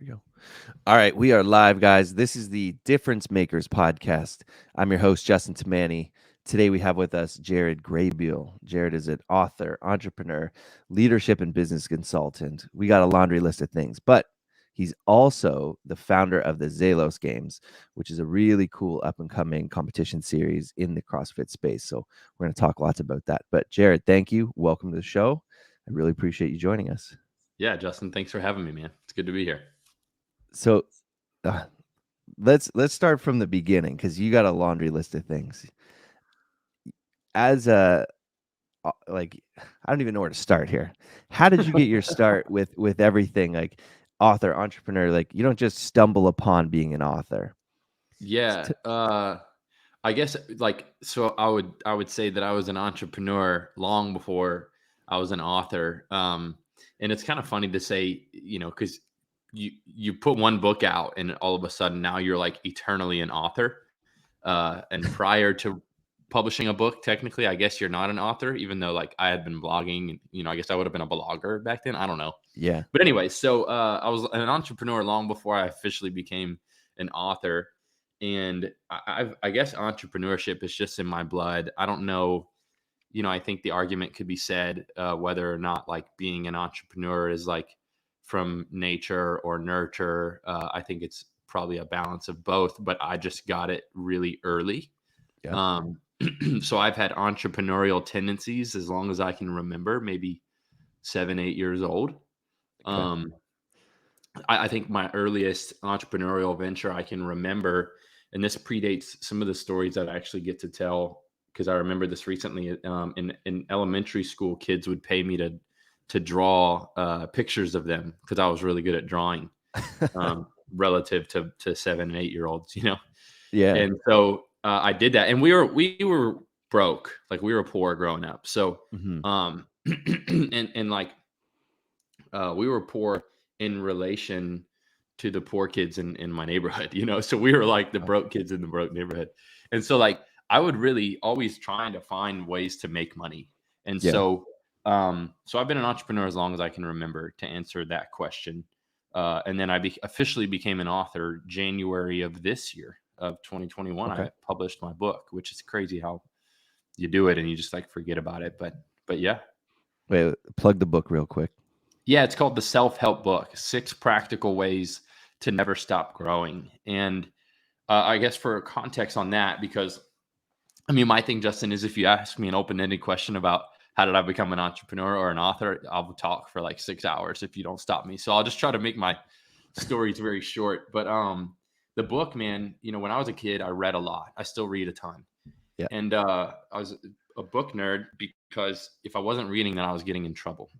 we go. All right, we are live, guys. This is the Difference Makers podcast. I'm your host, Justin Tamani. Today we have with us Jared Graybeal. Jared is an author, entrepreneur, leadership and business consultant. We got a laundry list of things, but he's also the founder of the Zelos Games, which is a really cool up and coming competition series in the CrossFit space. So we're going to talk lots about that. But Jared, thank you. Welcome to the show. I really appreciate you joining us. Yeah, Justin, thanks for having me, man. It's good to be here. So, uh, let's start from the beginning because you got a laundry list of things. As a like, I don't even know where to start here. How did you get your start with everything like author, entrepreneur? Like, you don't just stumble upon being an author. Yeah, I guess so I would say that I was an entrepreneur long before I was an author. And it's kind of funny to say, because you put one book out and all of a sudden now you're like eternally an author. And prior to publishing a book, technically, I guess you're not an author, even though like I had been blogging. I guess I would have been a blogger back then. I don't know. Yeah. But anyway, so I was an entrepreneur long before I officially became an author. And I guess entrepreneurship is just in my blood. I don't know. I think the argument could be said whether or not like being an entrepreneur is like from nature or nurture. I think it's probably a balance of both, but I just got it really early. Yeah. Um, so I've had entrepreneurial tendencies as long as I can remember, maybe 7, 8 years old. Okay. Um, I think my earliest entrepreneurial venture I can remember, and this predates some of the stories that I actually get to tell because I remember this recently. In elementary school, kids would pay me to draw pictures of them because I was really good at drawing relative to 7 and 8 year olds. Yeah. And so I did that, and we were broke, like we were poor growing up. So Hmm. and like we were poor in relation to the poor kids in my neighborhood. So we were like the broke kids in the broke neighborhood. And so like I would really always trying to find ways to make money. And Yeah. so I've been an entrepreneur as long as I can remember, to answer that question. And then I officially became an author January of this year of 2021. Okay. I published my book, which is crazy how you do it and you just like forget about it. But yeah. Wait, plug the book real quick. Yeah, it's called the Self-Help Book, 6 Practical Ways to Never Stop Growing. And I guess for context on that, because I mean, my thing, Justin, is if you ask me an open-ended question about how did I become an entrepreneur or an author, I'll talk for like 6 hours if you don't stop me. So I'll just try to make my stories very short. But the book, man, when I was a kid, I read a lot. I still read a ton. Yeah. And I was a book nerd because if I wasn't reading, then I was getting in trouble.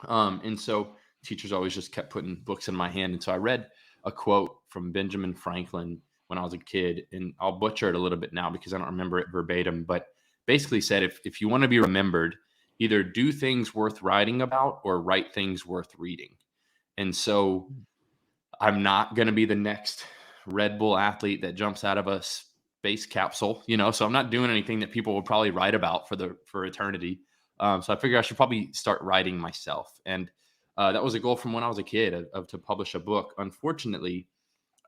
And so teachers always just kept putting books in my hand. And so I read a quote from Benjamin Franklin when I was a kid, and I'll butcher it a little bit now because I don't remember it verbatim, but basically said, if you want to be remembered, either do things worth writing about or write things worth reading. And so I'm not going to be the next Red Bull athlete that jumps out of a space capsule. So I'm not doing anything that people would probably write about for eternity. So I figured I should probably start writing myself. And that was a goal from when I was a kid of to publish a book. Unfortunately,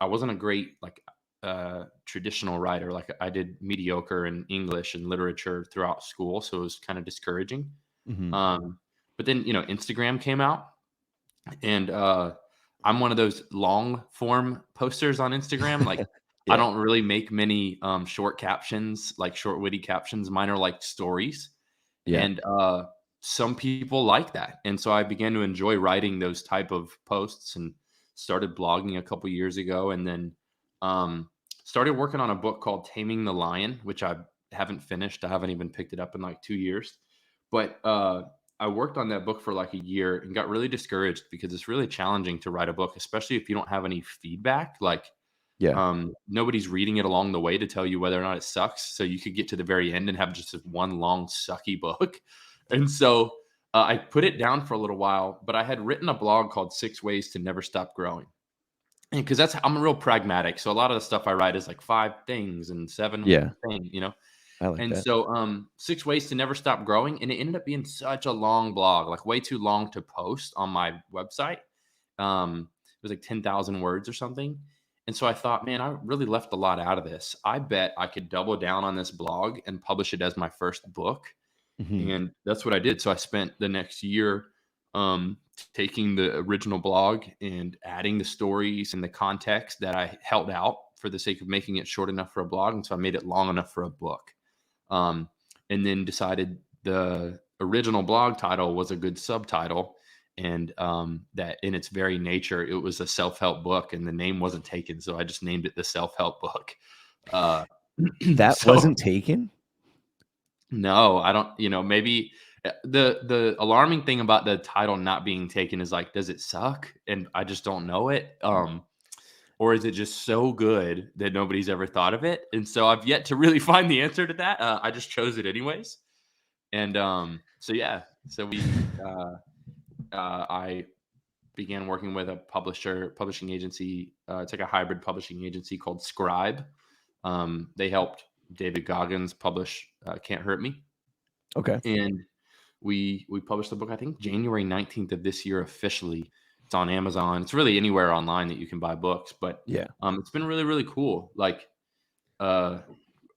I wasn't a great traditional writer. Like I did mediocre in English and literature throughout school. So it was kind of discouraging. Hmm. But then, Instagram came out, and I'm one of those long form posters on Instagram. Like I Yeah. don't really make many short captions, like short witty captions. Mine are like stories. Yeah. And some people like that. And so I began to enjoy writing those type of posts and started blogging a couple years ago. And then started working on a book called Taming the Lion, which I haven't finished. I haven't even picked it up in like 2 years. But I worked on that book for like a year and got really discouraged because it's really challenging to write a book, especially if you don't have any feedback. Like Yeah. nobody's reading it along the way to tell you whether or not it sucks. So you could get to the very end and have just this one long sucky book. And so I put it down for a little while, but I had written a blog called 6 Ways to Never Stop Growing. And because I'm real pragmatic. So a lot of the stuff I write is like 5 things and 7 Yeah. things. I like And that. so 6 Ways to Never Stop Growing. And it ended up being such a long blog, like way too long to post on my website. Um, was like 10,000 words or something. And so I thought, man, I really left a lot out of this. I bet I could double down on this blog and publish it as my first book. Mhm. And that's what I did. So I spent the next year taking the original blog and adding the stories and the context that I held out for the sake of making it short enough for a blog. And so I made it long enough for a book. Um, and then decided the original blog title was a good subtitle, and that in its very nature, it was a self-help book, and the name wasn't taken. So I just named it the self-help book. Uh, That so wasn't taken? no, I don't, maybe the alarming thing about the title not being taken is like, does it suck? And I just don't know it. Or is it just so good that nobody's ever thought of it? And so I've yet to really find the answer to that. I just chose it anyways. And so yeah, so I began working with a publishing agency. It's like a hybrid publishing agency called Scribe. They helped David Goggins publish Can't Hurt Me, Okay. and we published the book, I think January 19th of this year officially. It's on Amazon. It's really anywhere online that you can buy books, but Yeah. it's been really, really cool. Like, uh,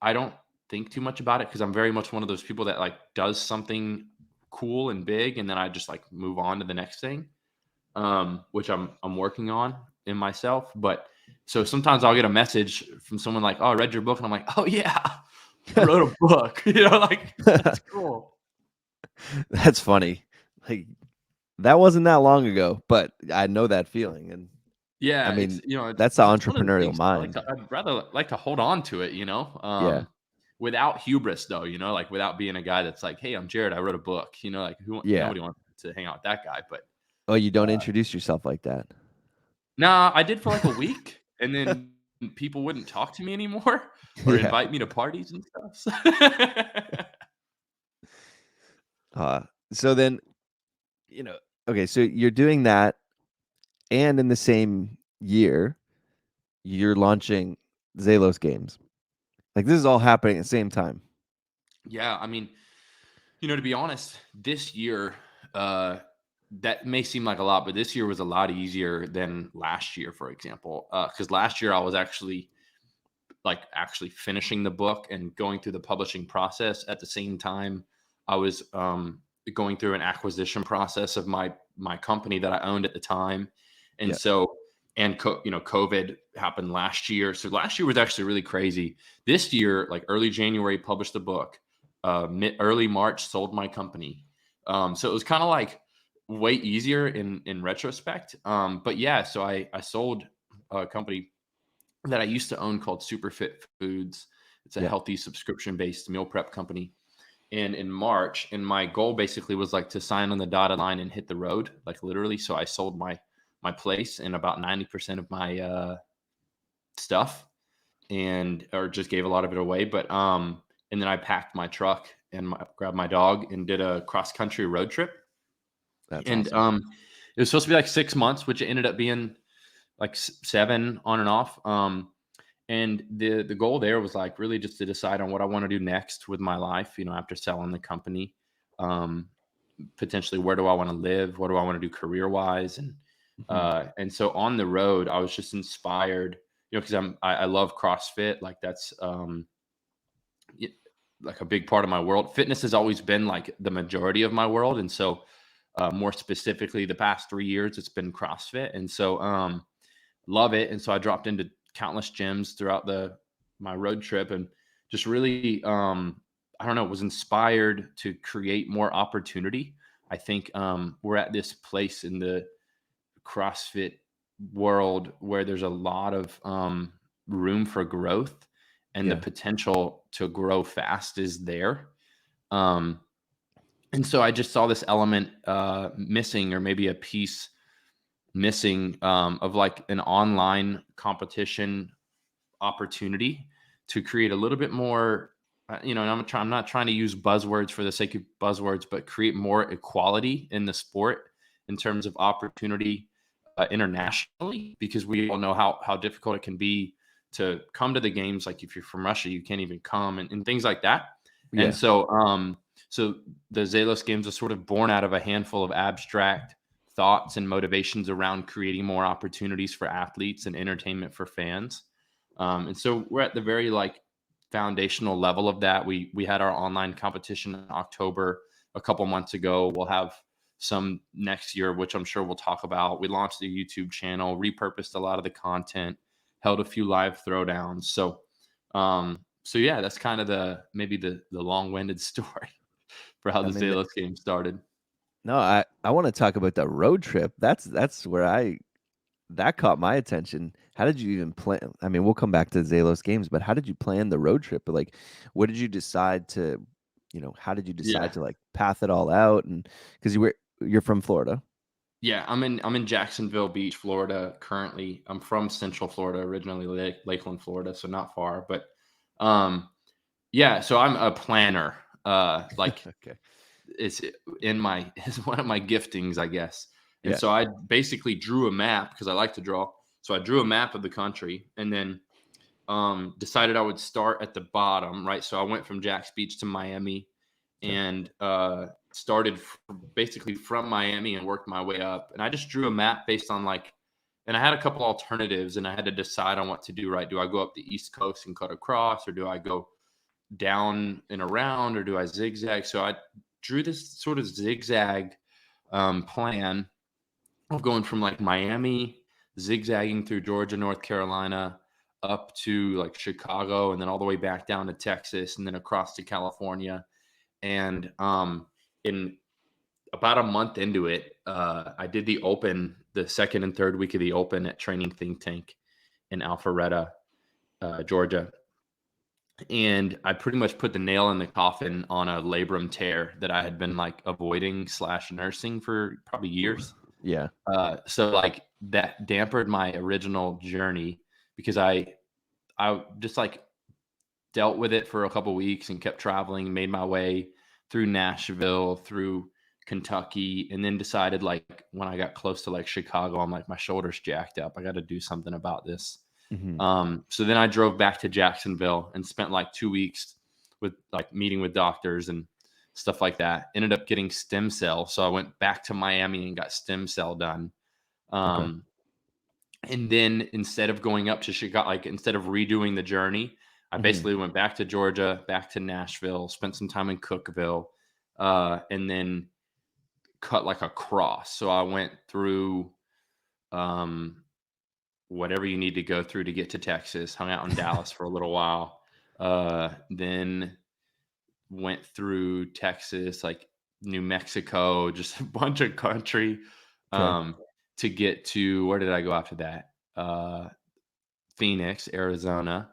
I don't think too much about it because I'm very much one of those people that like does something cool and big, and then I just like move on to the next thing, which I'm working on in myself. But so sometimes I'll get a message from someone like, "Oh, I read your book," and I'm like, "Oh yeah, I wrote a book." Like that's cool. That's funny. Like, that wasn't that long ago, but I know that feeling, and I Yeah, mean, it's that's the it's one of the entrepreneurial things mind. I'd rather like to hold on to it, Yeah. without hubris though, like without being a guy that's like, "Hey, I'm Jared. I wrote a book." Like Yeah. nobody wants to hang out with that guy. But Oh, you don't uh, introduce yourself like that. nah, I did for like a week, and then people wouldn't talk to me anymore or Yeah. invite me to parties and stuff. Uh, so then, okay, so you're doing that, and in the same year, you're launching Zelos Games. Like, this is all happening at the same time. Yeah, I mean, to be honest, this year, uh, that may seem like a lot, but this year was a lot easier than last year, for example. Because last year I was actually finishing the book and going through the publishing process at the same time. I was going through an acquisition process of my company that I owned at the time, and Yeah. so COVID happened last year. So last year was actually really crazy. This year, like early January, published the book. Early March, sold my company. So it was kind of like way easier in retrospect. But yeah, so I sold a company that I used to own called Superfit Foods. It's a Yeah. healthy subscription based meal prep company. And in March, and my goal basically was like to sign on the dotted line and hit the road, like literally. So I sold my place and about 90% of my stuff, and or just gave a lot of it away. But and then I packed my truck and grabbed my dog and did a cross country road trip. That's And awesome. it was supposed to be like 6 months, which it ended up being like seven on and off. And the goal there was like really just to decide on what I want to do next with my life, after selling the company. Um, Potentially, where do I want to live? What do I want to do career wise? Mhm. And so on the road, I was just inspired, because I love CrossFit. Like that's y- like a big part of my world. Fitness has always been like the majority of my world, and so more specifically, the past 3 years, it's been CrossFit, and so love it. And so I dropped into countless gyms throughout my road trip, and just really I don't know, was inspired to create more opportunity. I think we're at this place in the CrossFit world where there's a lot of room for growth, and the Yeah. potential to grow fast is there. um, and so I just saw this element missing, or maybe a piece missing, of like an online competition opportunity to create a little bit more, and I'm not trying to use buzzwords for the sake of buzzwords, but create more equality in the sport in terms of opportunity internationally, because we all know how difficult it can be to come to the games. Like if you're from Russia, you can't even come, and things like that. And Yeah. so the Zelos Games was sort of born out of a handful of abstract thoughts and motivations around creating more opportunities for athletes and entertainment for fans. And so we're at the very like foundational level of that. We had our online competition in October a couple months ago. We'll have some next year, which I'm sure we'll talk about. We launched the YouTube channel, repurposed a lot of the content, held a few live throwdowns. So yeah, that's kind of maybe the long-winded story for how I the mean, Zelos game started. no, I want to talk about the road trip. That's where that caught my attention. How did you even plan? I mean, we'll come back to Zelos Games, but how did you plan the road trip? Like, what did you decide to, how did you decide Yeah. to like path it all out? And because you're from Florida. Yeah, I'm in Jacksonville Beach, Florida currently. I'm from Central Florida, originally Lakeland, Florida, so not far. But um, yeah, so I'm a planner. Like Okay. it's in my it's one of my giftings, I guess. And Yeah. so I basically drew a map because I like to draw. So I drew a map of the country and then decided I would start at the bottom, right? So I went from Jax Beach to Miami Okay. and started basically from Miami and worked my way up. And I just drew a map based on like, and I had a couple alternatives and I had to decide on what to do, right? Do I go up the East Coast and cut across, or do I go down and around, or do I zigzag? So I drew this sort of zigzag plan of going from like Miami, zigzagging through Georgia, North Carolina, up to like Chicago, and then all the way back down to Texas, and then across to California. And in about a month into it, I did the open, the second and third week of the open at Training Think Tank in Alpharetta, Georgia. And I pretty much put the nail in the coffin on a labrum tear that I had been like avoiding slash nursing for probably years. Yeah. So like that dampened my original journey because I just like dealt with it for a couple weeks and kept traveling, made my way through Nashville, through Kentucky, and then decided like when I got close to like Chicago, I'm like, my shoulder's jacked up. I got to do something about this. Hmm. So then I drove back to Jacksonville and spent like 2 weeks with like meeting with doctors and stuff like that. Ended up getting stem cell. So I went back to Miami and got stem cell done. Okay. Um, and then instead of going up to Chicago, like instead of redoing the journey, I Hmm. basically went back to Georgia, back to Nashville, spent some time in Cookeville, and then cut like a cross. So I went through um, whatever you need to go through to get to Texas, hung out in Dallas for a little while, then went through Texas, like New Mexico, just a bunch of country Okay. um, to get to where did I go after that? Phoenix, Arizona,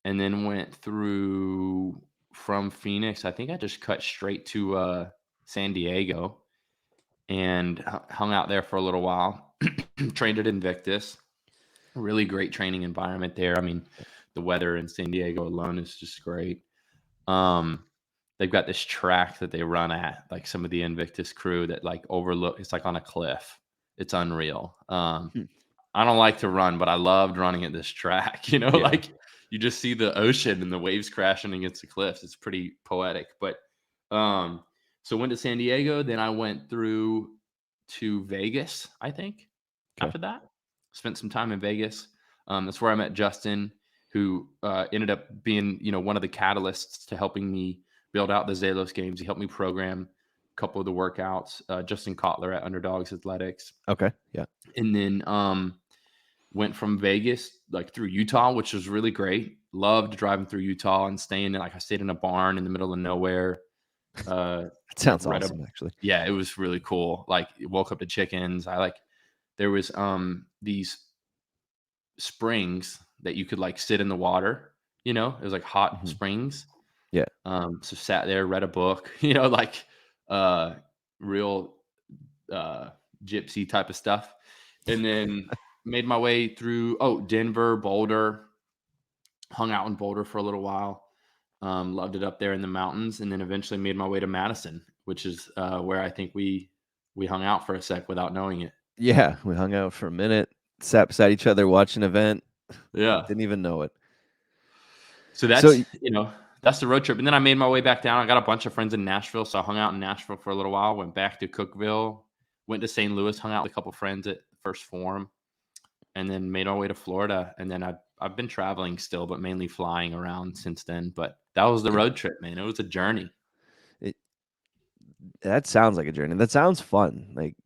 and then went through from Phoenix. I think I just cut straight to San Diego and hung out there for a little while. Trained at Invictus. Really great training environment there. I mean, the weather in San Diego alone is just great. Um, they've got this track that they run at, like some of the Invictus crew that like overlook. It's like on a cliff. It's unreal. Hmm. I don't like to run, but I loved running at this track. Yeah. Like you just see the ocean and the waves crashing against the cliffs. It's pretty poetic. But um, so went to San Diego, then I went through to Vegas, I think, Okay. after that. Spent some time in Vegas. That's where I met Justin, who ended up being, one of the catalysts to helping me build out the Zelos games. He helped me program a couple of the workouts. Justin Kotler at Underdogs Athletics. Okay. Yeah. And then went from Vegas like through Utah, which was really great. Loved driving through Utah and staying like I stayed in a barn in the middle of nowhere. That Like sounds read a awesome, actually. Yeah, it was really cool. Like woke up to chickens. There was these springs that you could like sit in the water, it was like hot Hmm. springs. Yeah. So sat there, read a book, like uh real uh gypsy type of stuff. And then made my way through Denver, Boulder, hung out in Boulder for a little while. Loved it up there in the mountains, and then eventually made my way to Madison, which is where I think we hung out for a sec without knowing it. Yeah. We hung out for a minute, sat beside each other, watched an event. Yeah. Didn't even know it. So So, that's the road trip. And then I made my way back down. I got a bunch of friends in Nashville, so I hung out in Nashville for a little while, went back to Cookeville, went to St. Louis, hung out with a couple friends at the first forum, and then made our way to Florida. And then I've been traveling still, but mainly flying around since then. But that was the Yeah. road trip, man. It was a journey. It, that sounds like a journey. That sounds fun. Like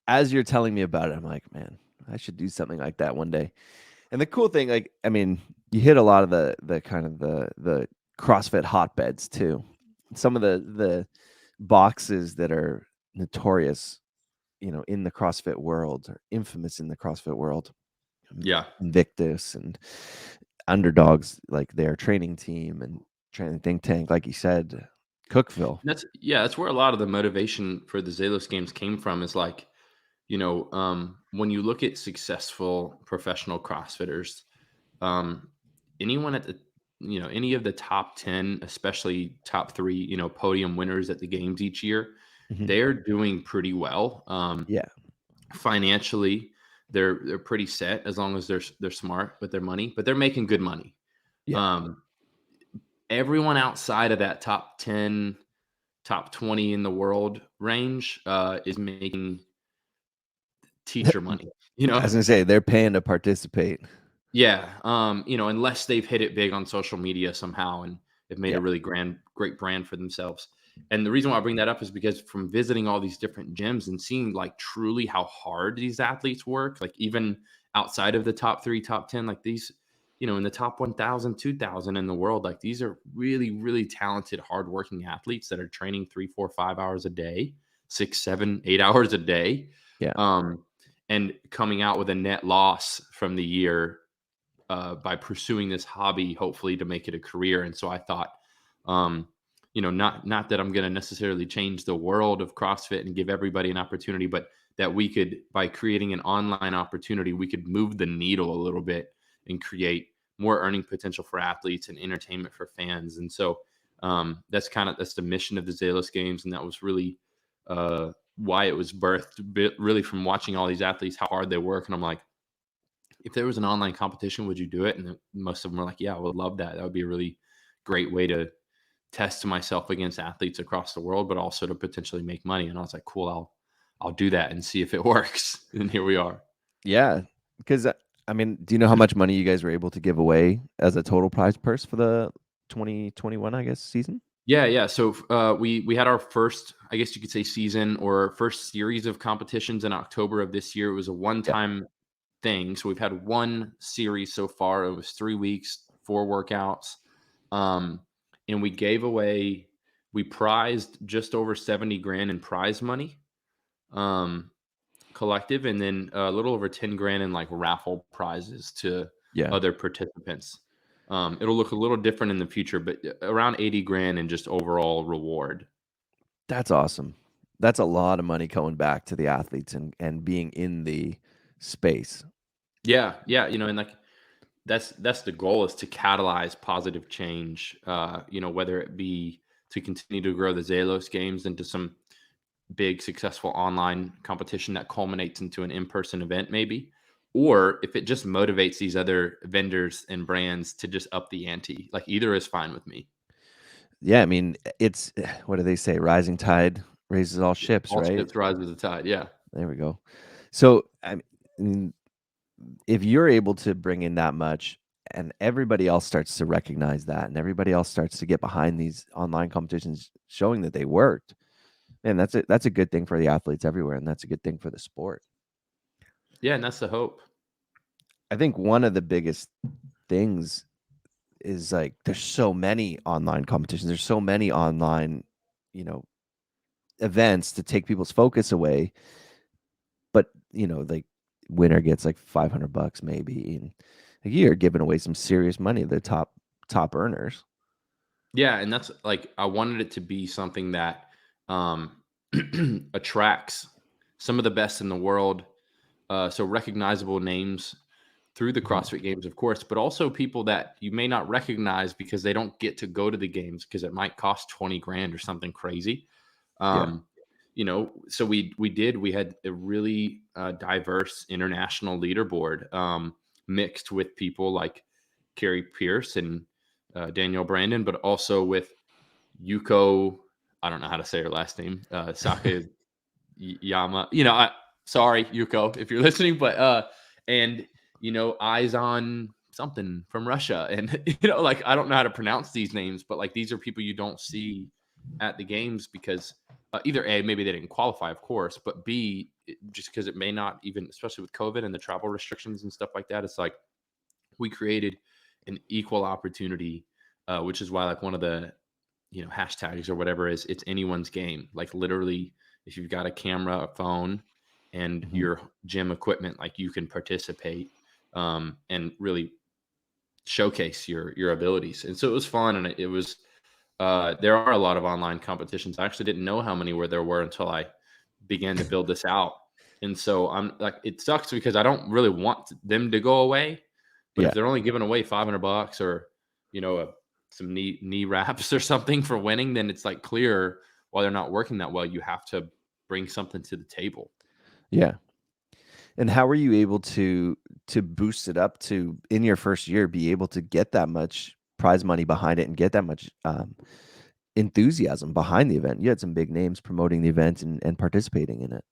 as you're telling me about it, I'm like, man, I should do something like that one day. And the cool thing, like, I mean, you hit a lot of the kind of the CrossFit hotbeds too. Some of the boxes that are notorious, in the CrossFit world or infamous in the CrossFit world. Yeah. Invictus and Underdogs, like their training team and training think tank, like you said, Cookville. That's where a lot of the motivation for the Zelos Games came from. Is like, when you look at successful professional CrossFitters, um, anyone at the, any of the top 10, especially top three, podium winners at the games each year, Mhm. they're doing pretty well. Yeah, Financially, they're pretty set as long as they're smart with their money, but they're making good money. yeah. Um, Everyone outside of that top 10, top 20 in the world range is making teacher money, you I know? was gonna say they're paying to participate. Yeah. Unless they've hit it big on social media somehow and have made Yeah, a really great brand for themselves. And the reason why I bring that up is because from visiting all these different gyms and seeing like truly how hard these athletes work, like even outside of the top three, top 10, like these, in the top 1,000, 2,000 in the world, like these are really, really talented, hardworking athletes that are training 3, 4, 5 hours a day, 6, 7, 8 hours a day. yeah. Um, and coming out with a net loss from the year by pursuing this hobby, hopefully to make it a career. And so I thought, not that I'm going to necessarily change the world of CrossFit and give everybody an opportunity, but that we could, by creating an online opportunity, we could move the needle a little bit and create more earning potential for athletes and entertainment for fans. And so that's the mission of the Zelos Games, and that was really why it was birthed, really from watching all these athletes how hard they work. And I'm like, if there was an online competition, would you do it? And most of them were like, yeah, I would love that. That would be a really great way to test myself against athletes across the world, but also to potentially make money. And I was like, cool, I'll do that and see if it works. And here we are. Yeah, because I mean, do you know how much money you guys were able to give away as a total prize purse for the 2021, I guess, season? Yeah. So we had our first, I guess you could say, season or first series of competitions in October of this year. It was a one Yeah. time thing. So we've had one series so far. It was 3 weeks, 4 workouts. Um, and we prized just over 70 grand in prize money, um, collective, and then a little over 10 grand in like raffle prizes to Yeah. other participants. It'll look a little different in the future, but around 80 grand in just overall reward. That's awesome. That's a lot of money going back to the athletes and being in the space. Yeah. Yeah. And like, that's the goal, is to catalyze positive change, whether it be to continue to grow the Zelos Games into some big successful online competition that culminates into an in-person event maybe, or if it just motivates these other vendors and brands to just up the ante. Like either is fine with me. Yeah, I mean, it's what do they say? Rising tide raises all ships, All right? ships rise with the tide. Yeah. There we go. So, I mean, if you're able to bring in that much and everybody else starts to recognize that and everybody else starts to get behind these online competitions showing that they worked, man, that's a good thing for the athletes everywhere, and that's a good thing for the sport. Yeah, and that's the hope. I think one of the biggest things is like there's so many online competitions. There's so many online, you know, events to take people's focus away. But like winner gets like $500 maybe, and like, you're giving away some serious money to the top earners. Yeah, and that's like, I wanted it to be something that um attracts some of the best in the world, so recognizable names through the Mhm. CrossFit Games, of course, but also people that you may not recognize because they don't get to go to the games because it might cost 20 grand or something crazy. Yeah, Um, so we had a really diverse international leaderboard, mixed with people like Carrie Pierce and Daniel Brandon, but also with Yuko. I don't know how to say her last name. Saka Yama. Sorry, Yuko, if you're listening, but and eyes on something from Russia, and like I don't know how to pronounce these names, but like these are people you don't see at the games because either A, maybe they didn't qualify, of course, but B, just because it may not even, especially with COVID and the travel restrictions and stuff like that, it's like we created an equal opportunity, which is why like one of the hashtags or whatever is it's anyone's game. Like literally, if you've got a camera, a phone, and Mhm. your gym equipment, like you can participate and really showcase your abilities. And so it was fun, and it was. There are a lot of online competitions. I actually didn't know how many there were until I began to build this out. And so I'm like, it sucks because I don't really want them to go away. But if Yeah. they're only giving away $500 or, you know, a, some knee wraps or something for winning, then it's like clear while they're not working that well, you have to bring something to the table. Yeah. And how were you able to boost it up to in your first year be able to get that much prize money behind it and get that much enthusiasm behind the event? You had some big names promoting the event and participating in it.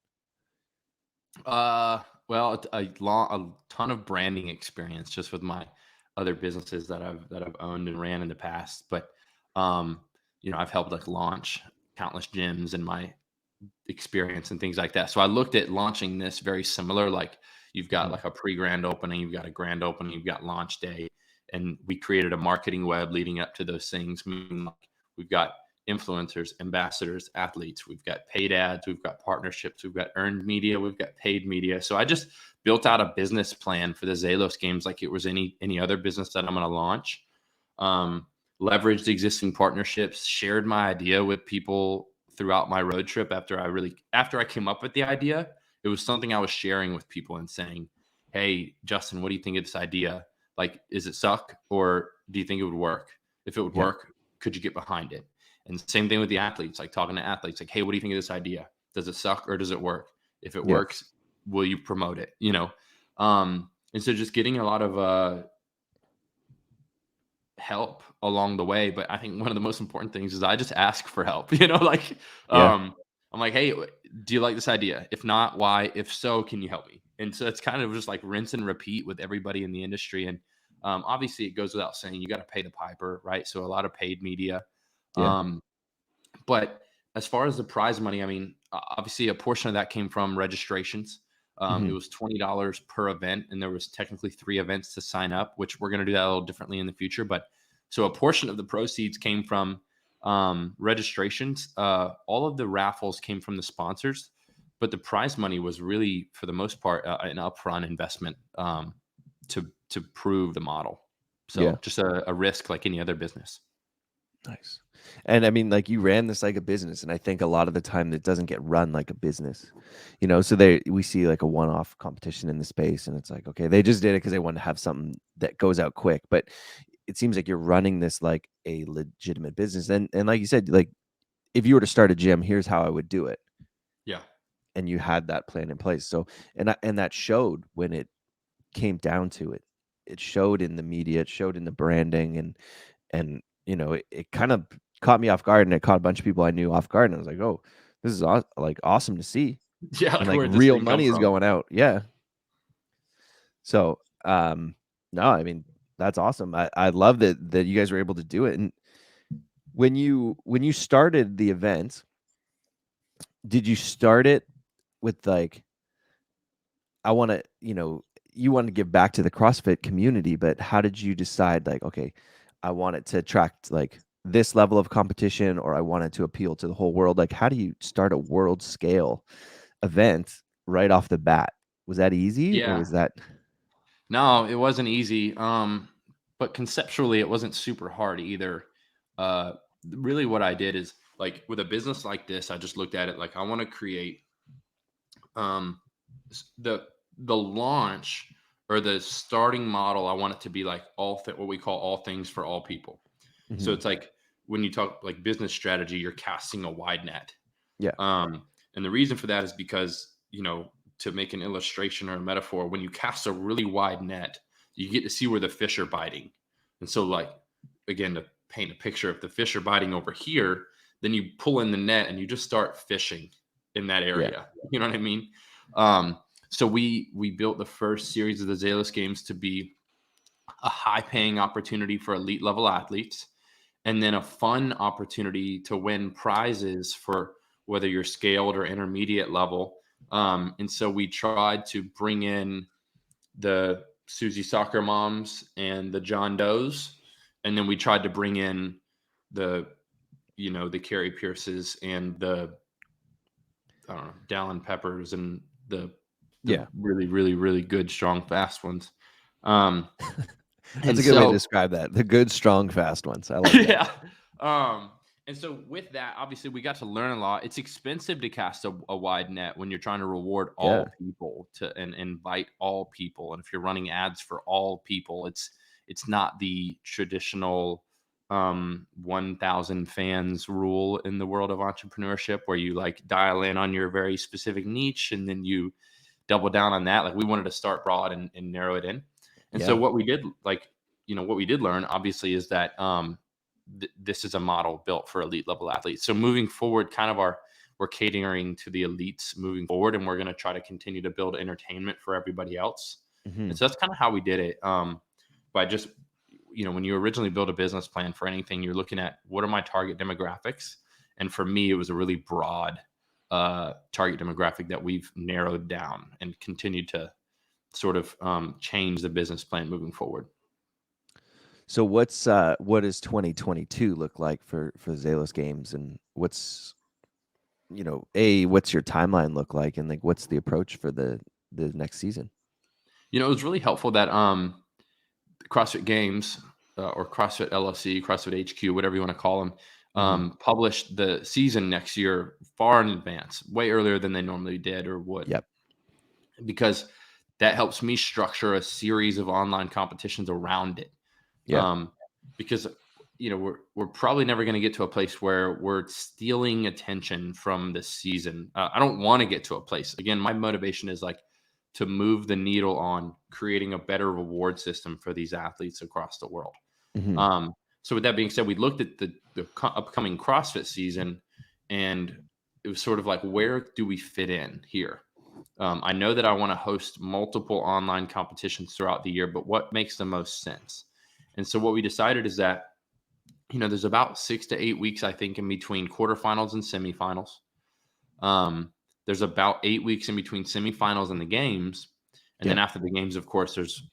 Well, a ton of branding experience just with my other businesses that I've owned and ran in the past. But um, I've helped like launch countless gyms in my experience and things like that. So I looked at launching this very similar. Like you've got Mhm. like a pre-grand opening, you've got a grand opening, you've got launch day, and we created a marketing web leading up to those things. Meaning like we've got influencers, ambassadors, athletes, we've got paid ads, we've got partnerships, we've got earned media, we've got paid media. So I just built out a business plan for the Zelos Games like it was any other business that I'm going to launch. Um, Leveraged existing partnerships, shared my idea with people throughout my road trip after I came up with the idea. It was something I was sharing with people and saying, "Hey, Justin, what do you think of this idea? Like, is it suck or do you think it would work? If it would Yeah. work, could you get behind it?" And same thing with the athletes, like talking to athletes, like, "Hey, what do you think of this idea? Does it suck or does it work? If it Yeah. works, will you promote it?" And so just getting a lot of help along the way. But I think one of the most important things is I just ask for help. Like Yeah. I'm like, "Hey, do you like this idea? If not, why? If so, can you help me?" And so it's kind of just like rinse and repeat with everybody in the industry. And obviously, it goes without saying, you got to pay the piper, right? So a lot of paid media. Yeah. Um, but as far as the prize money, I mean, obviously, a portion of that came from registrations. It Mhm. was $20 per event, and there was technically 3 events to sign up, which we're going to do that a little differently in the future. But so a portion of the proceeds came from registrations. All of the raffles came from the sponsors, but the prize money was really, for the most part, an upfront investment to prove the model. Yeah. So just a risk like any other business. Nice. And I mean, like you ran this like a business, and I think a lot of the time it doesn't get run like a business, So we see like a one-off competition in the space, and it's like, okay, they just did it because they want to have something that goes out quick. But it seems like you're running this like a legitimate business, and like you said, like if you were to start a gym, here's how I would do it, Yeah. and you had that plan in place. So and that showed when it came down to it. It showed in the media, it showed in the branding, and it kind of caught me off guard, and it caught a bunch of people I knew off guard, and I was like, "Oh, this is like awesome to see." Yeah. And Like, like where'd this real thing come money is from? going out. Yeah. So, no, I mean, that's awesome. I love that you guys were able to do it. And when you started the event, did you start it with like, I want to, you want to give back to the CrossFit community, but how did you decide like, okay, I want it to attract like this level of competition, or I want it to appeal to the whole world? Like, how do you start a world scale event right off the bat? Was that easy, or Yeah. was that? No, it wasn't easy. But conceptually, it wasn't super hard either. Uh, Really, what I did is like with a business like this, I just looked at it like I want to create um, the launch or the starting model. I want it to be like what we call all things for all people. So Mhm. it's like when you talk like business strategy, you're casting a wide net. Yeah. And the reason for that is because, to make an illustration or a metaphor, when you cast a really wide net, you get to see where the fish are biting. And so, like, again, to paint a picture, if the fish are biting over here, then you pull in the net and you just start fishing in that Yeah. area. You know what I mean? So we built the first series of the Zelos Games to be a high paying opportunity for elite level athletes, and then a fun opportunity to win prizes for whether you're scaled or intermediate level. And so we tried to bring in the Susie soccer moms and the John Does, and then we tried to bring in the the Carrie Pierces and the I don't know Dallin Peppers and the Yeah. really really really good strong fast ones. Um, That's and a good way to so describe that. The good, strong, fast ones. I like that. yeah. And so with that, obviously we got to learn a lot. It's expensive to cast a wide net when you're trying to reward Yeah. all people and invite all people. And if you're running ads for all people, it's not the traditional 1,000 fans rule in the world of entrepreneurship where you like dial in on your very specific niche and then you double down on that. Like we wanted to start broad and narrow it in. And so Yeah. what we did, what we did learn obviously is that this is a model built for elite level athletes. So moving forward, we're catering to the elites moving forward, and we're going to try to continue to build entertainment for everybody else. Mhm. And so that's kind of how we did it. By just, when you originally build a business plan for anything, you're looking at what are my target demographics. And for me, it was a really broad target demographic that we've narrowed down and continued to sort of change the business plan moving forward. So what does 2022 look like for Zelos Games, and what's what's your timeline look like, and like what's the approach for the next season? It was really helpful that CrossFit Games or CrossFit LLC, CrossFit HQ, whatever you want to call them, published the season next year far in advance, way earlier than they normally did or would. Yep. Because that helps me structure a series of online competitions around it. Yeah. Because we're probably never going to get to a place where we're stealing attention from the season. I don't want to get to a place. Again, my motivation is like to move the needle on creating a better reward system for these athletes across the world. Mhm. So with that being said, we looked at the upcoming CrossFit season, and it was sort of like, where do we fit in here? I know that I want to host multiple online competitions throughout the year, but what makes the most sense? And so what we decided is that, there's about 6 to 8 weeks, I think, in between quarterfinals and semifinals. There's about 8 weeks in between semifinals and the games. And then Yeah. after the games, of course, there's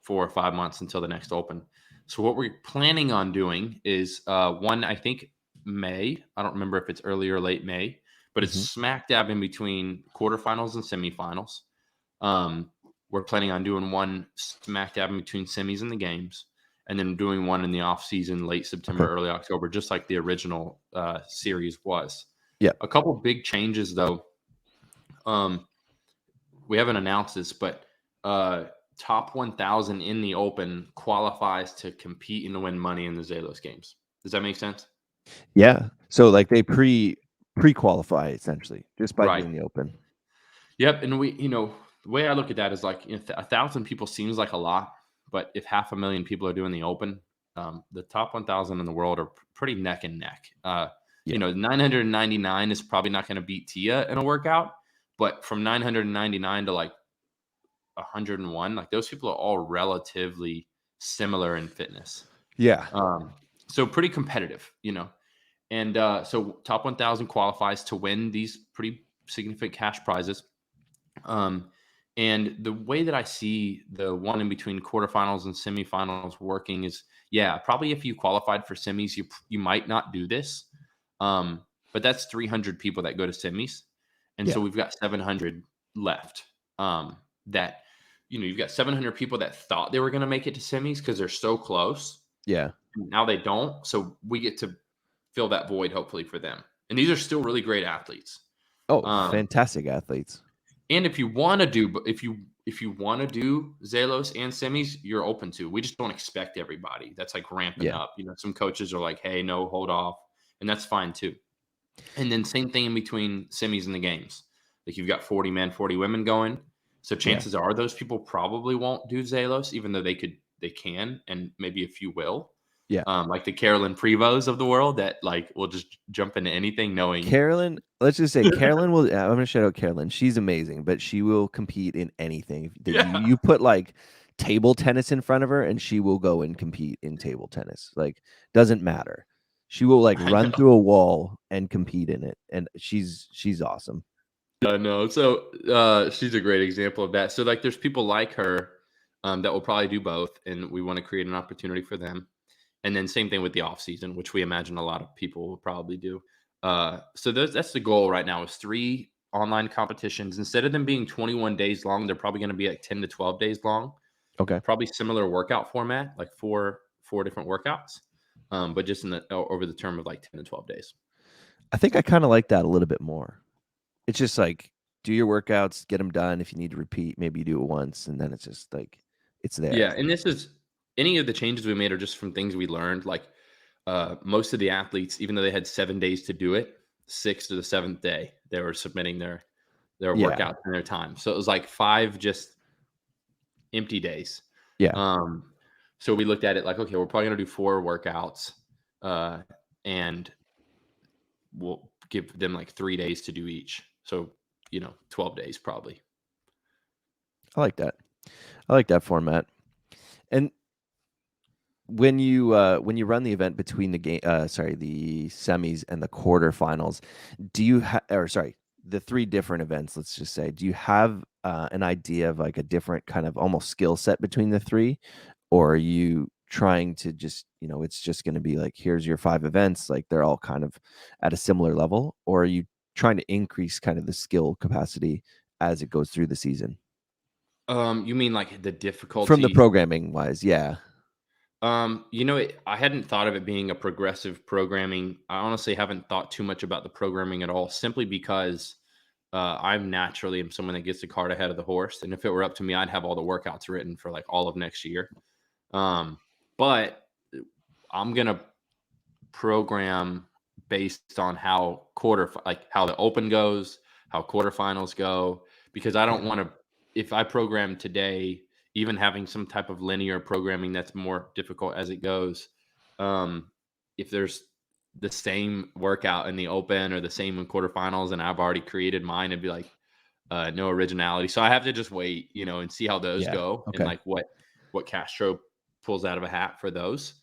4 or 5 months until the next open. So what we're planning on doing is one, I think May. I don't remember if it's early or late May, but it's Mhm. smack dab in between quarterfinals and semifinals. We're planning on doing one smack dab in between semis and the games, and then doing one in the off season, late September, Okay. early October, just like the original series was. Yeah. A couple big changes though. We haven't announced this, but top 1,000 in the open qualifies to compete and win money in the Zelos Games. Does that make sense? Yeah. So like they pre-qualify essentially just by Right. doing the open. Yep. And the way I look at that is like, 1,000 people seems like a lot, but if 500,000 people are doing the open, the top 1,000 in the world are pretty neck and neck. Yeah. 999 is probably not going to beat Tia in a workout, but from 999 to like 101, like those people are all relatively similar in fitness. Yeah. So pretty competitive, and so top 1,000 qualifies to win these pretty significant cash prizes. And the way that I see the one in between quarterfinals and semifinals working is, probably if you qualified for semis, you might not do this. But that's 300 people that go to semis. And Yeah. so we've got 700 left. That, you've got 700 people that thought they were going to make it to semis because they're so close. Yeah. Now they don't. So we get to fill that void, hopefully, for them. And these are still really great athletes. Oh, fantastic athletes. And if you want to do, if you want to do Zelos and semis, you're open to. We just don't expect everybody. That's like ramping Yeah. up. Some coaches are like, "Hey, no, hold off," and that's fine too. And then same thing in between semis and the games. Like you've got 40 men, 40 women going. So Yeah. chances are those people probably won't do Zelos, even though they can, and maybe a few will. Yeah. Like the Carolyn Prevos of the world that like will just jump into anything knowing. Carolyn, let's just say Carolyn will. I'm gonna shout out Carolyn. She's amazing, but she will compete in anything that Yeah. you put like table tennis in front of her, and she will go and compete in table tennis. Like doesn't matter. She will like I run know. through a wall and compete in it, and she's awesome. I know. So she's a great example of that. So like there's people like her that will probably do both, and we want to create an opportunity for them. And then same thing with the off season, which we imagine a lot of people will probably do. So that's the goal right now is 3 online competitions. Instead of them being 21 days long, they're probably going to be like 10 to 12 days long. Okay, Probably similar workout format, like four different workouts, but just in the over the term of like 10 to 12 days. I think I kind of like that a little bit more. It's just like do your workouts, get them done. If you need to repeat, maybe you do it once, and then it's just like it's there. Yeah, and this is any of the changes we made are just from things we learned. Like most of the athletes, even though they had 7 days to do it, 6th to the 7th day, they were submitting their Yeah, workouts in their time. So it was like 5 just empty days. yeah. Um, so we looked at it like, okay, we're probably gonna do 4 workouts, and we'll give them like 3 days to do each. So 12 days probably. I like that. I like that format. And when you run the event between the the semis and the quarterfinals, do you the 3 different events, let's just say, do you have an idea of like a different kind of almost skill set between the 3, or are you trying to just it's just going to be like here's your 5 events, like they're all kind of at a similar level, or are you trying to increase kind of the skill capacity as it goes through the season You mean like the from the difficulty? programming wise? Yeah, I hadn't thought of it being a progressive programming. I honestly haven't thought too much about the programming at all, simply because I'm naturally am someone that gets the cart ahead of the horse. And if it were up to me, I'd have all the workouts written for like all of next year. But I'm gonna program based on how how the open goes, how quarterfinals go, because I don't yeah, want to. If I program today, even having some type of linear programming that's more difficult as it goes, um, if there's the same workout in the open or the same in quarterfinals, and I've already created mine, it'd be like no originality. So I have to just wait, and see how those yeah. go and Okay, like what Castro pulls out of a hat for those,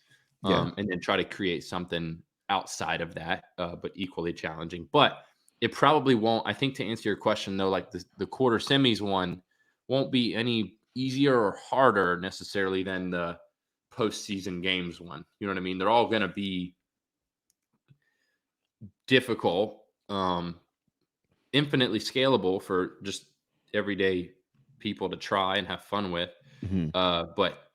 yeah. and then try to create something outside of that, but equally challenging. But it probably won't. I think to answer your question though, like the quarter semis one won't be any easier or harder necessarily than the postseason games one. You know what I mean? They're all going to be difficult, infinitely scalable for just everyday people to try and have fun with, Hmm. but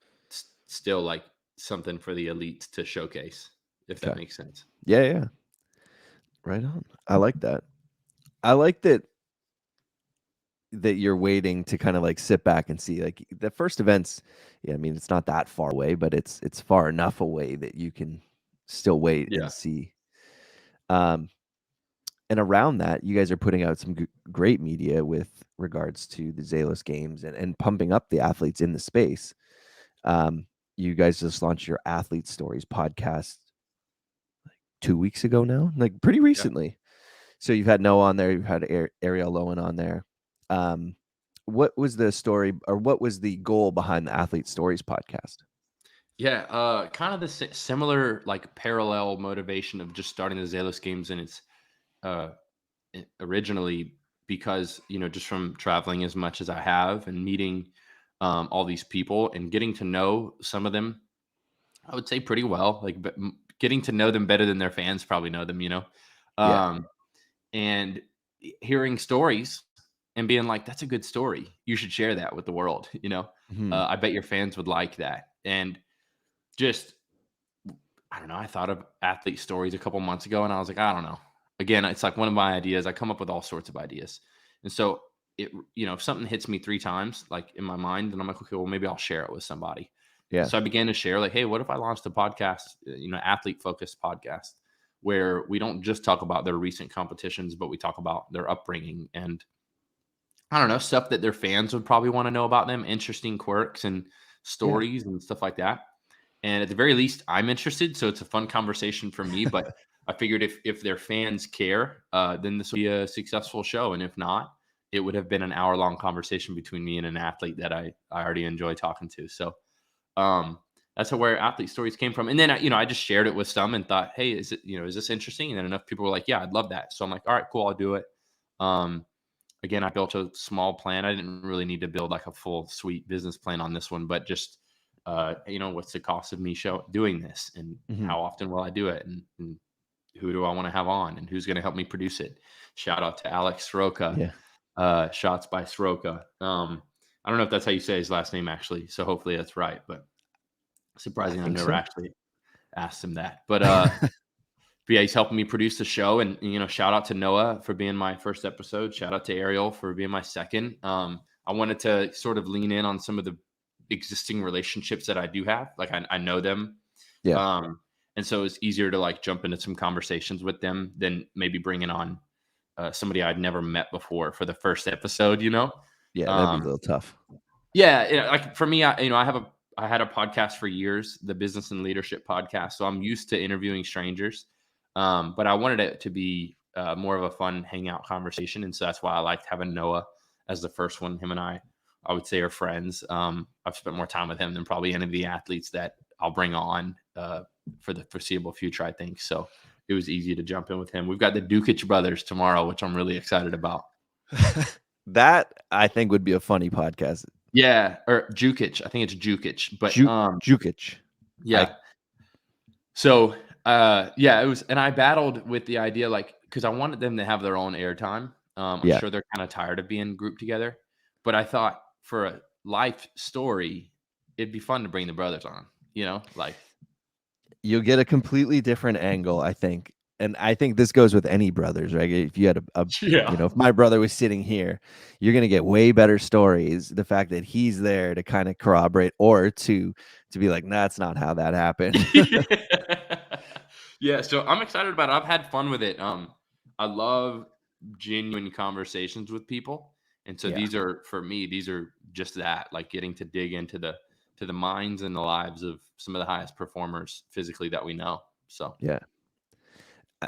still like something for the elites to showcase, if that Okay. makes sense. Yeah, yeah. Right on. I like that. I like that you're waiting to kind of like sit back and see like the first events. Yeah, I mean it's not that far away, but it's far enough away that you can still wait and Yeah. see. Um, and around that, you guys are putting out some great media with regards to the Zelos Games and pumping up the athletes in the space. You guys just launched your Athlete Stories podcast 2 weeks ago now, like pretty Yeah. recently. So you've had Noah on there, you've had Ariel Lowen on there. Um, what was the story, or what was the goal behind the Athlete Stories podcast? Yeah, kind of the similar, like parallel motivation of just starting the Zelos Games, and it's uh, originally because just from traveling as much as I have and meeting all these people and getting to know some of them, I would say pretty well. Like, but getting to know them better than their fans probably know them. Yeah. Um, and hearing stories and being like, "That's a good story. You should share that with the world." Hmm. I bet your fans would like that, and just I don't know. I thought of athlete stories a couple months ago, and I was like, I don't know. Again, it's like one of my ideas. I come up with all sorts of ideas, and so if something hits me 3 times, like in my mind, then I'm like, okay, well, maybe I'll share it with somebody. And Yeah. so I began to share, like, hey, what if I launched a podcast, athlete focused podcast, where we don't just talk about their recent competitions, but we talk about their upbringing and I don't know stuff that their fans would probably want to know about them, interesting quirks and Yeah. stories and stuff like that. And at the very least, I'm interested. So it's a fun conversation for me. But I figured if their fans care, then this will be a successful show. And if not, it would have been an hour-long conversation between me and an athlete that I already enjoy talking to. So that's where athlete stories came from. And then, I just shared it with some and thought, hey, is this interesting? And then enough people were like, yeah, I'd love that. So I'm like, all right, cool, I'll do it. Again, I built a small plan. I didn't really need to build like a full suite business plan on this one, but just, what's the cost of me doing this, and Mhm. how often will I do it? And who do I want to have on, and who's going to help me produce it? Shout out to Alex Soroka, Yeah, Shots by Soroka. I don't know if that's how you say his last name actually. So hopefully that's right, but I surprising. I've think never so. actually asked him that, but yeah, he's helping me produce the show. And, shout out to Noah for being my first episode. Shout out to Ariel for being my second. I wanted to sort of lean in on some of the existing relationships that I do have. Like I know them. Yeah, And so it's easier to like jump into some conversations with them than maybe bringing on somebody I'd never met before for the first episode, yeah, that'd be a Um, little tough. yeah, like for me, I had a podcast for years, the Business and Leadership Podcast. So I'm used to interviewing strangers, but I wanted it to be more of a fun hangout conversation, and so that's why I liked having Noah as the first one. Him and I would say, are friends. I've spent more time with him than probably any of the athletes that I'll bring on for the foreseeable future, I think. So it was easy to jump in with him. We've got the Dukic brothers tomorrow, which I'm really excited about. That I think would be a funny podcast. Yeah, or Jukic. I think it's Jukic, but Jukic. I yeah. So yeah, it was, and I battled with the idea, like, because I wanted them to have their own airtime. I'm Yeah, sure they're kind of tired of being grouped together, but I thought for a life story, it'd be fun to bring the brothers on. Like you'll get a completely different angle, I think. And I think this goes with any brothers, right? If you had yeah, if my brother was sitting here, you're gonna get way better stories. The fact that he's there to kind of corroborate or to be like, nah, that's not how that happened. yeah. So I'm excited about it. I've had fun with it. I love genuine conversations with people, and so Yeah, these are, for me, these are just that, like getting to dig into the minds and the lives of some of the highest performers physically that we know. So yeah.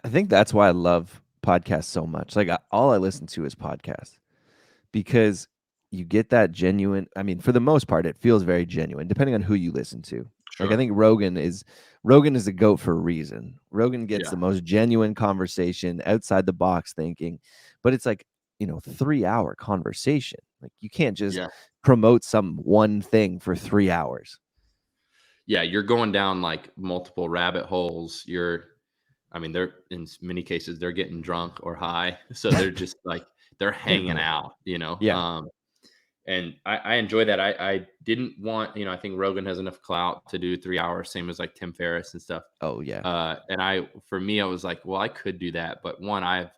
I think that's why I love podcasts so much. Like all I listen to is podcasts because you get that genuine. I mean, for the most part, it feels very genuine, depending on who you listen to. Like I sure, think Rogan is a goat for a reason. Rogan gets yeah, the most genuine conversation, outside the box thinking, but it's like 3 hour conversation. Like you can't just yeah, promote some one thing for 3 hours. yeah. You're going down like multiple rabbit holes. I mean, they're, in many cases, they're getting drunk or high, so they're just like they're Hitting hanging it. out. Yeah. And I enjoy that. I didn't want, I think Rogan has enough clout to do 3 hours, same as like Tim Ferriss and stuff. Oh yeah. And for me, I was like, well, I could do that, but one, I have,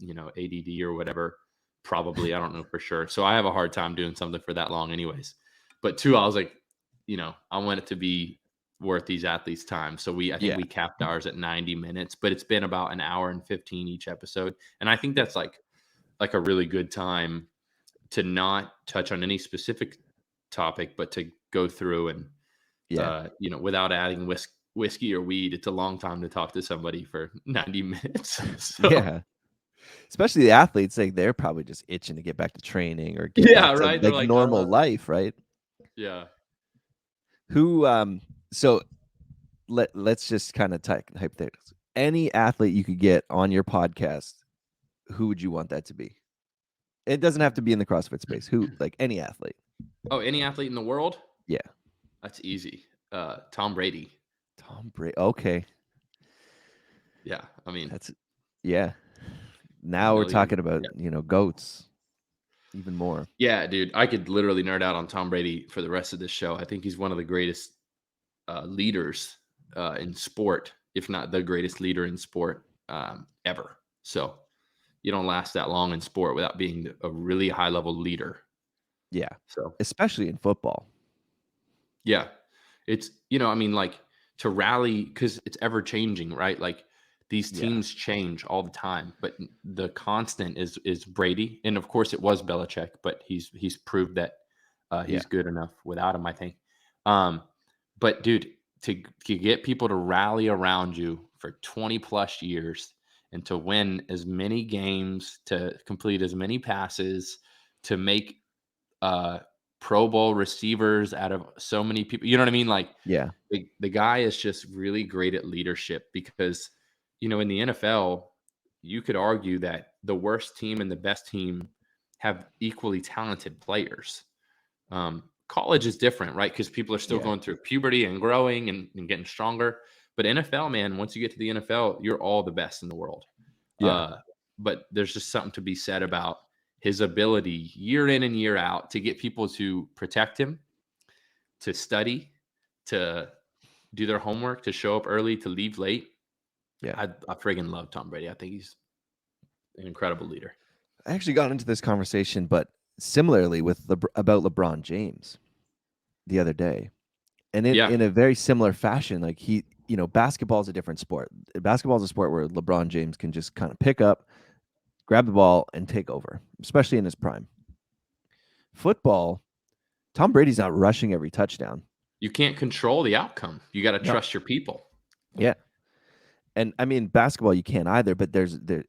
ADD or whatever, probably, I don't know for sure. So I have a hard time doing something for that long, anyways. But two, I was like, I want it to be worth these athletes' time. So I think Yeah. we capped ours at 90 minutes, but it's been about an hour and 15 each episode, and I think that's like a really good time to not touch on any specific topic, but to go through and, Yeah. without adding whiskey or weed, it's a long time to talk to somebody for 90 minutes. So, Yeah. Especially the athletes, like they're probably just itching to get back to training or get yeah, back to right. They're like like, normal life, right? yeah. Who so let's just kind of type hypotheticals. Any athlete you could get on your podcast, who would you want that to be? It doesn't have to be in the CrossFit space. Who, like any athlete? Oh, any athlete in the world? Yeah. That's easy. Tom Brady. Tom Brady. Okay. Yeah. I mean, That's yeah. Now we're million. talking about, Yeah. goats even more. Yeah, dude. I could literally nerd out on Tom Brady for the rest of this show. I think he's one of the greatest leaders in sport, if not the greatest leader in sport ever. So you don't last that long in sport without being a really high level leader. Yeah. So Especially in football. yeah, it's, I mean, like, to rally, because it's ever changing, right? Like these Yeah. teams change all the time, but the constant is Brady, and of course it was Belichick, but he's proved that Yeah. he's good enough without him, I think. Um, but dude, to get people to rally around you for 20 plus years and to win as many games, to complete as many passes, to make Pro Bowl receivers out of so many people. You know what I mean? Like Yeah. the guy is just really great at leadership because, in the NFL, you could argue that the worst team and the best team have equally talented players. College is different, right? Because people are still Yeah. going through puberty and growing and getting stronger. But NFL, man, once you get to the NFL, you're all the best in the world. Yeah. But there's just something to be said about his ability year in and year out to get people to protect him, to study, to do their homework, to show up early, to leave late. Yeah. I friggin' love Tom Brady. I think he's an incredible leader. I actually got into this conversation, but similarly with about LeBron James the other day, and Yeah, in a very similar fashion. Like basketball is a different sport. Basketball is a sport where LeBron James can just kind of pick up, grab the ball, and take over, especially in his prime. Football, Tom Brady's not rushing every touchdown. you can't control the outcome. You got to No. trust your people. Yeah. And I mean, basketball you can't either, but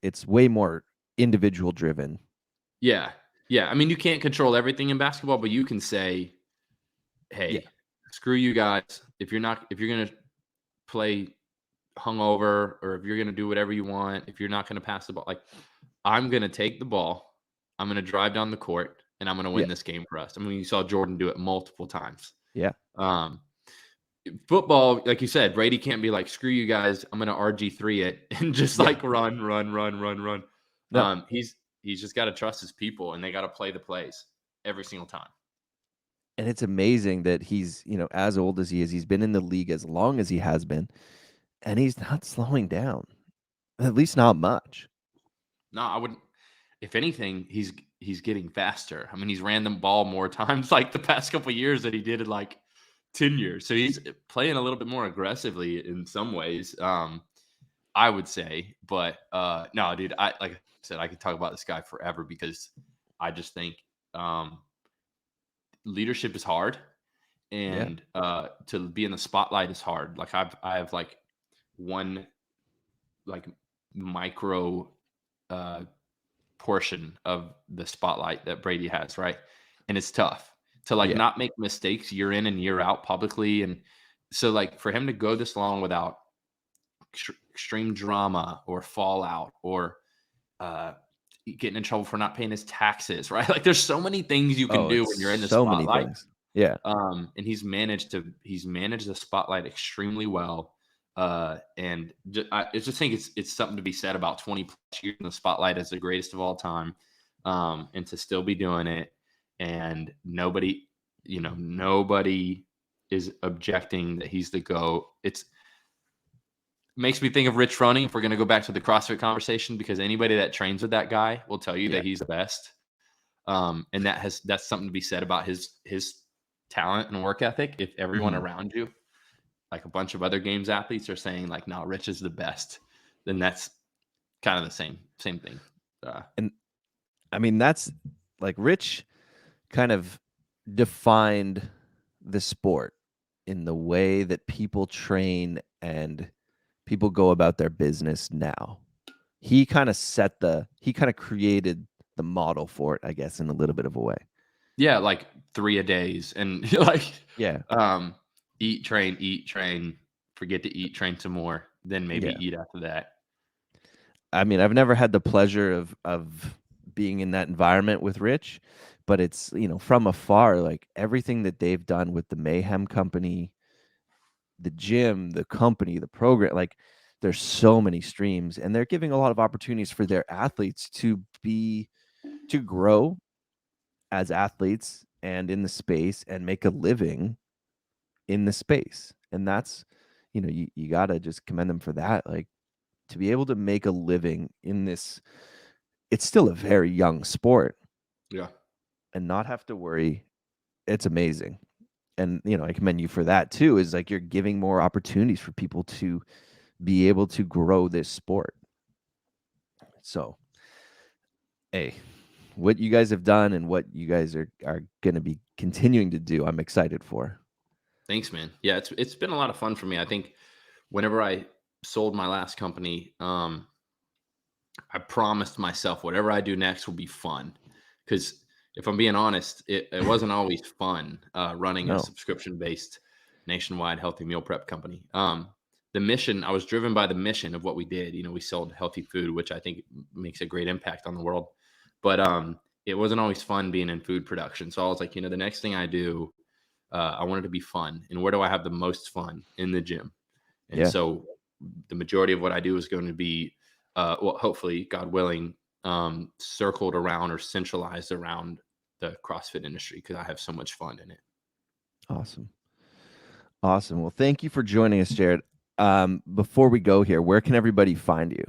it's way more individual driven. Yeah. Yeah. I mean, you can't control everything in basketball, but you can say, Yeah. hey, screw you guys. If you're going to play hungover or if you're going to do whatever you want, if you're not going to pass the ball, like I'm going to take the ball, I'm going to drive down the court, and I'm going to Yeah. win this game for us. I mean, you saw Jordan do it multiple times. Yeah. Um, Football, like you said, Brady can't be like, screw you guys, I'm going to RG3 it and just Yeah. like run. No. He's just got to trust his people, and they got to play the plays every single time. And it's amazing that he's, as old as he is, he's been in the league as long as he has been, and he's not slowing down. At least not much. No, I wouldn't. If anything, he's getting faster. I mean, he's ran the ball more times like the past couple of years than he did in like 10 years. So he's playing a little bit more aggressively in some ways, I would say. But no, dude, like I said, I could talk about this guy forever because I just think leadership is hard, Yeah. and to be in the spotlight is hard. Like I have like one like micro portion of the spotlight that Brady has, right? And it's tough to like Yeah. not make mistakes year in and year out publicly. And so like for him to go this long without extreme drama or fallout or uh getting in trouble for not paying his taxes, right? Like there's so many things you can Oh, do it's when you're in the so many spotlight. things. Yeah. And he's managed the spotlight extremely well. And I just think it's something to be said about 20 plus years in the spotlight as the greatest of all time, and to still be doing it, and nobody is objecting that he's the GOAT. It makes me think of Rich Froning, if we're going to go back to the CrossFit conversation, because anybody that trains with that guy will tell you Yeah. that he's the best. And that's something to be said about his talent and work ethic. If everyone around you, like a bunch of other games athletes, are saying like, no, Rich is the best, then that's kind of the same thing. And I mean, that's like Rich kind of defined the sport in the way that people train and people go about their business now. He kind of created the model for it, I guess, in a little bit of a way. Yeah, like 3 a days, and like Yeah. eat, train, forget to eat, train some more, then maybe Yeah. eat after that. I mean, I've never had the pleasure of being in that environment with Rich, but it's, from afar, like everything that they've done with the Mayhem Company, the gym, the company, the program, like there's so many streams, and they're giving a lot of opportunities for their athletes to grow as athletes and in the space and make a living in the space. And that's, you got to just commend them for that. Like to be able to make a living in this, it's still a very young sport, Yeah. and not have to worry. It's amazing. And, I commend you for that too, is like you're giving more opportunities for people to be able to grow this sport. So, hey, what you guys have done and what you guys are going to be continuing to do, I'm excited for. Thanks, man. Yeah, it's been a lot of fun for me. I think whenever I sold my last company, I promised myself whatever I do next will be fun. Because if I'm being honest, it wasn't always fun running a No. subscription based nationwide healthy meal prep company. The mission, I was driven by the mission of what we did. We sold healthy food, which I think makes a great impact on the world. But it wasn't always fun being in food production. So I was like, the next thing I do, I want it to be fun. And where do I have the most fun? In the gym. And Yeah. so the majority of what I do is going to be, well, hopefully, God willing, circled around or centralized around the CrossFit industry because I have so much fun in it. Awesome. Awesome. Well, thank you for joining us, Jared. Before we go here, where can everybody find you?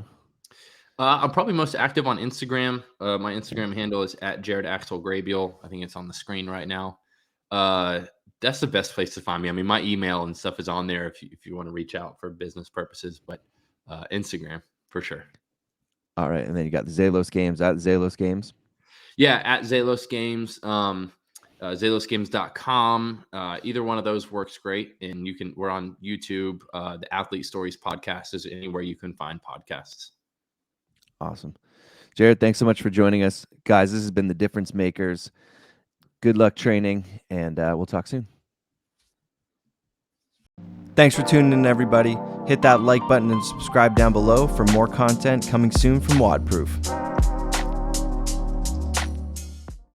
I'm probably most active on Instagram. My Instagram handle is at Jared Graybeal. I think it's on the screen right now. That's the best place to find me. I mean, my email and stuff is on there if you want to reach out for business purposes, but Instagram for sure. All right. And then you got the Zelos Games at Zelos Games. Yeah, at Zelos Games, zelosgames.com. Either one of those works great. And we're on YouTube. The Athlete Stories podcast is anywhere you can find podcasts. Awesome. Jared, thanks so much for joining us. Guys, this has been The Difference Makers. Good luck training, and we'll talk soon. Thanks for tuning in, everybody. Hit that like button and subscribe down below for more content coming soon from WODProof.